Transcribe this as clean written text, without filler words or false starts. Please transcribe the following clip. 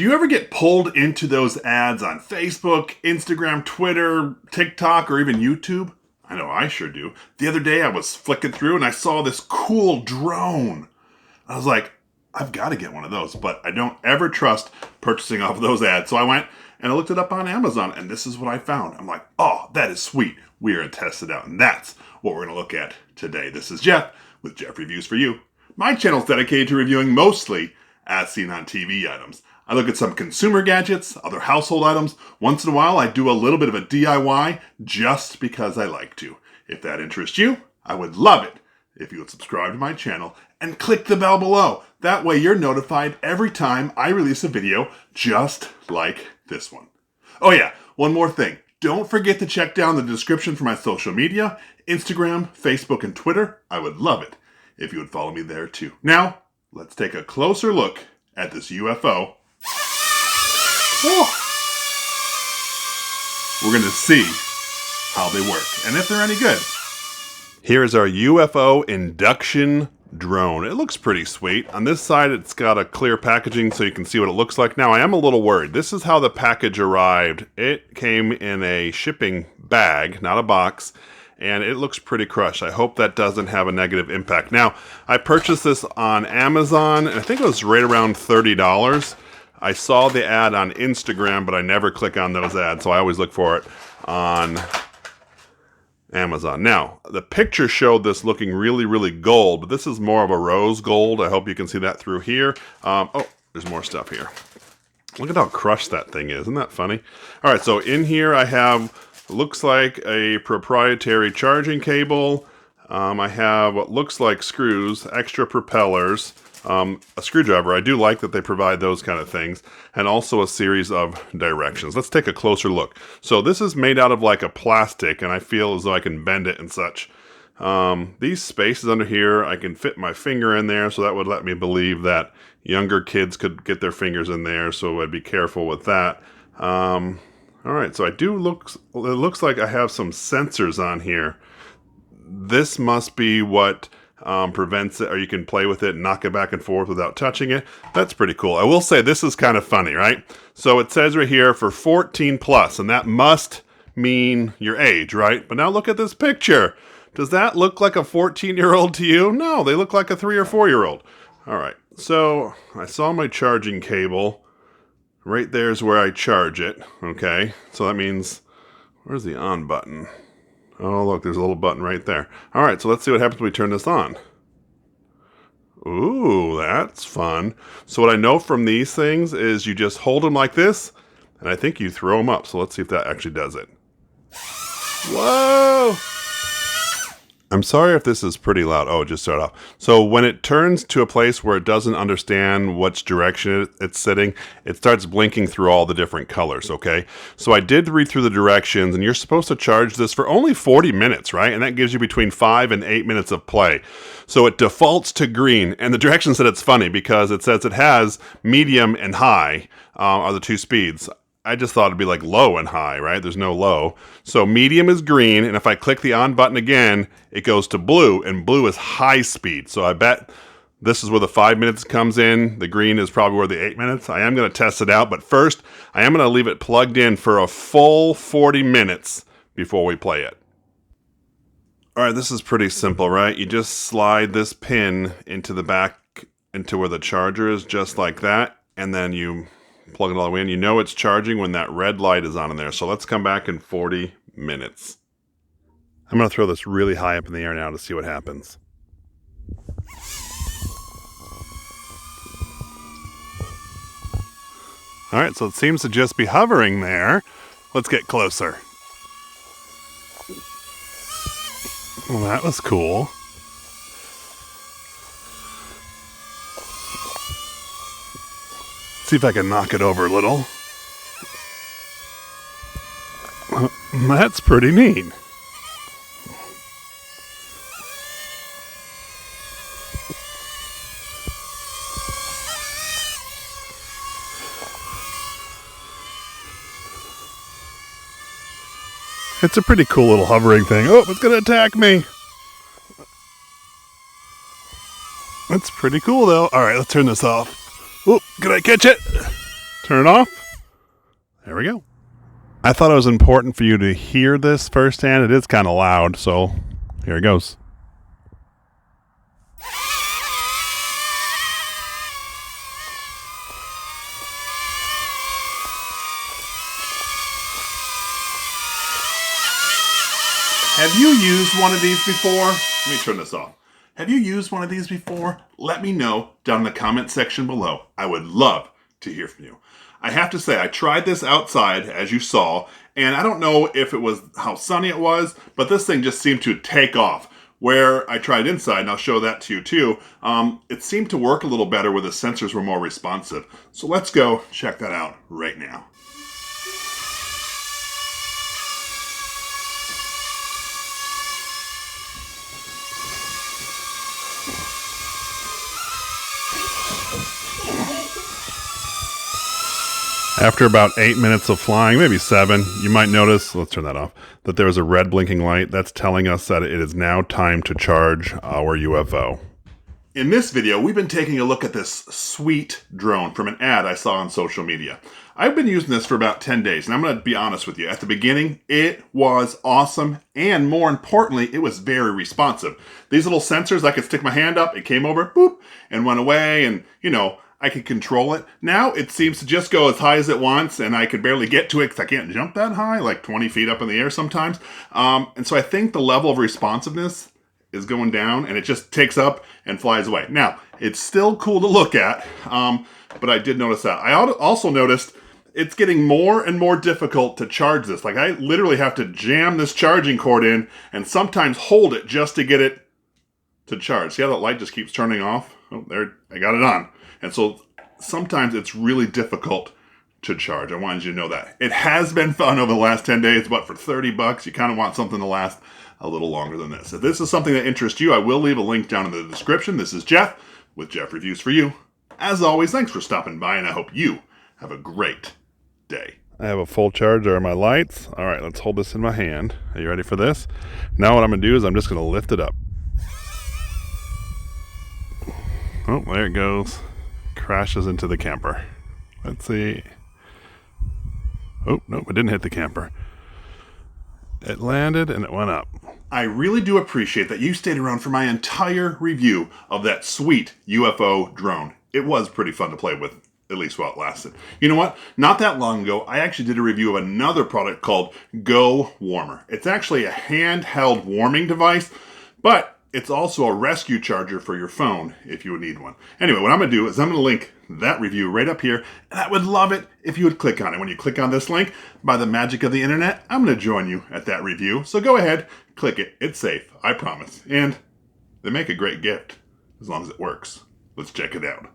Do you ever get pulled into those ads on Facebook, Instagram, Twitter, TikTok, or even YouTube? I know I sure do. The other day I was flicking through and I saw this cool drone. I was like, I've got to get one of those, but I don't ever trust purchasing off of those ads. So I went and I looked it up on Amazon, and this is what I found. I'm like, oh, that is sweet. We're going to test it out, and that's what we're going to look at today. This is Jeff with Jeff Reviews for You. My channel is dedicated to reviewing mostly as seen on TV items. I look at some consumer gadgets, other household items. Once in a while, I do a little bit of a DIY just because I like to. If that interests you, I would love it if you would subscribe to my channel and click the bell below. That way you're notified every time I release a video just like this one. Oh yeah, one more thing. Don't forget to check down the description for my social media, Instagram, Facebook, and Twitter. I would love it if you would follow me there too. Now, let's take a closer look at this UFO. We're going to see how they work and if they're any good. Here's our UFO induction drone. It looks pretty sweet. On this side, it's got a clear packaging so you can see what it looks like. Now, I am a little worried. This is how the package arrived. It came in a shipping bag, not a box, and it looks pretty crushed. I hope that doesn't have a negative impact. Now, I purchased this on Amazon, and I think it was right around $30. I saw the ad on Instagram, but I never click on those ads, so I always look for it on Amazon. Now, the picture showed this looking really, really gold, but this is more of a rose gold. I hope you can see that through here. Oh, there's more stuff here. Look at how crushed that thing is. Isn't that funny? All right, so in here I have, looks like a proprietary charging cable. I have what looks like screws, extra propellers, a screwdriver. I do like that they provide those kind of things, and also a series of directions. Let's take a closer look. So this is made out of like a plastic, and I feel as though I can bend it and such. These spaces under here, I can fit my finger in there, so that would let me believe that younger kids could get their fingers in there, so I'd be careful with that. All right, so it looks like I have some sensors on here. This must be what prevents it, or you can play with it and knock it back and forth without touching it. That's pretty cool. I will say this is kind of funny, right? So it says right here for 14 plus, and that must mean your age, right? But now look at this picture. Does that look like a 14-year-old to you? No, they look like a 3 or 4-year-old. All right, so I saw my charging cable. Right there's where I charge it, okay? So that means, where's the on button? Oh, look, there's a little button right there. All right, so let's see what happens when we turn this on. Ooh, that's fun. So what I know from these things is you just hold them like this, and I think you throw them up. So let's see if that actually does it. Whoa! I'm sorry if this is pretty loud. Oh, it just started off. So when it turns to a place where it doesn't understand which direction it's sitting, it starts blinking through all the different colors, okay? So I did read through the directions, and you're supposed to charge this for only 40 minutes, right? And that gives you between 5 and 8 minutes of play. So it defaults to green, and the direction said it's funny because it says it has medium and high are the two speeds. I just thought it'd be like low and high, right? There's no low. So medium is green, and if I click the on button again, it goes to blue, and blue is high speed. So I bet this is where the 5 minutes comes in. The green is probably where the 8 minutes. I am going to test it out, but first, I am going to leave it plugged in for a full 40 minutes before we play it. All right, this is pretty simple, right? You just slide this pin into the back, into where the charger is, just like that, and then you plug it all the way in. You know it's charging when that red light is on in there. So let's come back in 40 minutes. I'm going to throw this really high up in the air now to see what happens. All right, so it seems to just be hovering there. Let's get closer. Well, that was cool. See if I can knock it over a little. That's pretty neat. It's a pretty cool little hovering thing. Oh, it's going to attack me. That's pretty cool, though. All right, let's turn this off. Oh, can I catch it? Turn it off. There we go. I thought it was important for you to hear this firsthand. It is kind of loud, so here it goes. Have you used one of these before? Let me turn this off. Have you used one of these before? Let me know down in the comment section below. I would love to hear from you. I have to say, I tried this outside, as you saw, and I don't know if it was how sunny it was, but this thing just seemed to take off. Where I tried inside, and I'll show that to you too, it seemed to work a little better where the sensors were more responsive. So let's go check that out right now. After about 8 minutes of flying, maybe 7, you might notice, let's turn that off, that there is a red blinking light. That's telling us that it is now time to charge our UFO. In this video, we've been taking a look at this sweet drone from an ad I saw on social media. I've been using this for about 10 days, and I'm going to be honest with you. At the beginning, it was awesome, and more importantly, it was very responsive. These little sensors, I could stick my hand up, it came over, boop, and went away, and, you know, I could control it. Now it seems to just go as high as it wants, and I could barely get to it because I can't jump that high, like 20 feet up in the air sometimes. And so I think the level of responsiveness is going down, and it just takes up and flies away. Now, it's still cool to look at, but I did notice that. I also noticed it's getting more and more difficult to charge this. Like, I literally have to jam this charging cord in and sometimes hold it just to get it to charge. See how that light just keeps turning off? Oh, there, I got it on. And so sometimes it's really difficult to charge. I wanted you to know that. It has been fun over the last 10 days, but for $30, you kind of want something to last a little longer than this. If this is something that interests you, I will leave a link down in the description. This is Jeff with Jeff Reviews for You. As always, thanks for stopping by, and I hope you have a great day. I have a full charger of my lights. All right, let's hold this in my hand. Are you ready for this? Now what I'm going to do is I'm just going to lift it up. Oh, there it goes. Crashes into the camper. Let's see. Oh, no, it didn't hit the camper. It landed and it went up. I really do appreciate that you stayed around for my entire review of that sweet UFO drone. It was pretty fun to play with, at least while it lasted. You know what? Not that long ago, I actually did a review of another product called Go Warmer. It's actually a handheld warming device, but it's also a rescue charger for your phone if you would need one. Anyway, what I'm going to do is I'm going to link that review right up here, and I would love it if you would click on it. When you click on this link, by the magic of the internet, I'm going to join you at that review. So go ahead, click it. It's safe, I promise. And they make a great gift, as long as it works. Let's check it out.